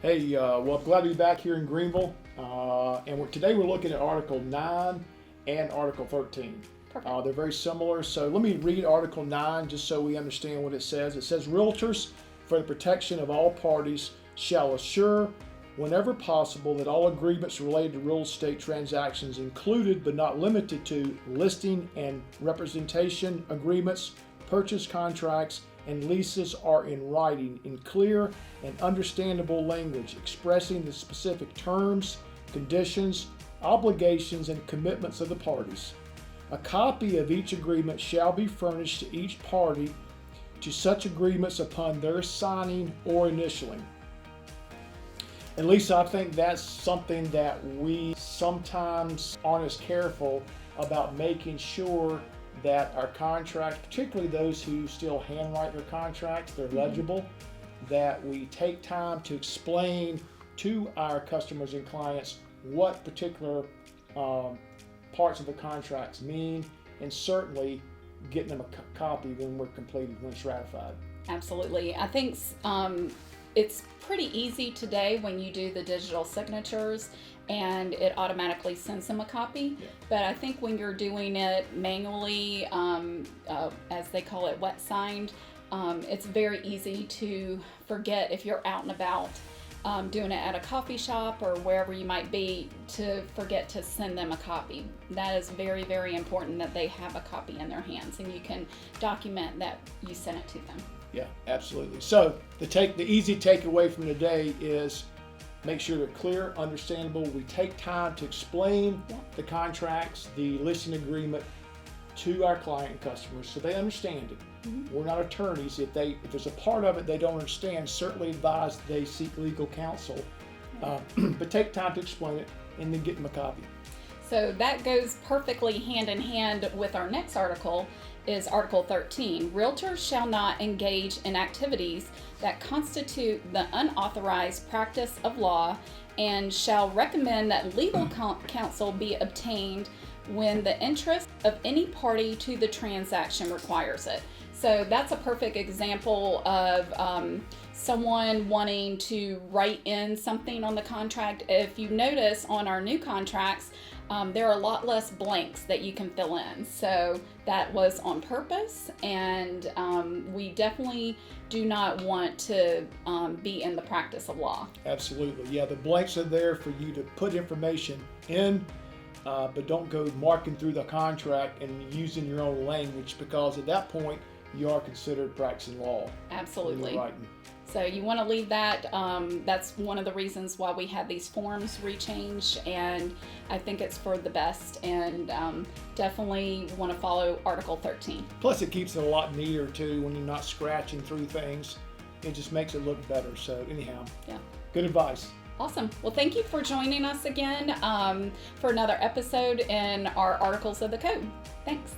Hey, well, I'm glad to be back here in Greenville. Today we're looking at Article 9 and Article 13. Perfect. They're very similar. So let me read Article 9 just so we understand what it says. It says, Realtors, for the protection of all parties, shall assure, whenever possible, that all agreements related to real estate transactions, included but not limited to listing and representation agreements, purchase contracts, and leases, are in writing in clear and understandable language, expressing the specific terms, conditions, obligations, and commitments of the parties. A copy of each agreement shall be furnished to each party to such agreements upon their signing or initialing. And Lisa, I think that's something that we sometimes aren't as careful about, making sure that our contracts, particularly those who still handwrite their contracts, they're legible, that we take time to explain to our customers and clients what particular parts of the contracts mean, and certainly getting them a copy when we're completed, when it's ratified. Absolutely. I think it's pretty easy today when you do the digital signatures and it automatically sends them a copy. Yeah. But I think when you're doing it manually, as they call it, wet signed, it's very easy to forget if you're out and about doing it at a coffee shop or wherever you might be, to forget to send them a copy. That is very, very important that they have a copy in their hands and you can document that you sent it to them. Yeah, absolutely. So the easy takeaway from today is make sure they're clear, understandable. We take time to explain the contracts, the listing agreement to our client and customers so they understand it. We're not attorneys. If there's a part of it they don't understand, certainly advise they seek legal counsel. But take time to explain it and then get them a copy. So that goes perfectly hand in hand with our next article, is Article 13. Realtors shall not engage in activities that constitute the unauthorized practice of law and shall recommend that legal counsel be obtained when the interest of any party to the transaction requires it. So that's a perfect example of someone wanting to write in something on the contract. If you notice on our new contracts, there are a lot less blanks that you can fill in. So that was on purpose, and we definitely do not want to be in the practice of law. Absolutely. Yeah, the blanks are there for you to put information in, but don't go marking through the contract and using your own language, because at that point you are considered practicing law. Absolutely. Writing. So you want to leave that. That's one of the reasons why we had these forms rechanged, and I think it's for the best, and definitely want to follow Article 13. Plus it keeps it a lot neater too when you're not scratching through things. It just makes it look better. So anyhow, Yeah. good advice. Awesome. Well, thank you for joining us again for another episode in our Articles of the Code. Thanks.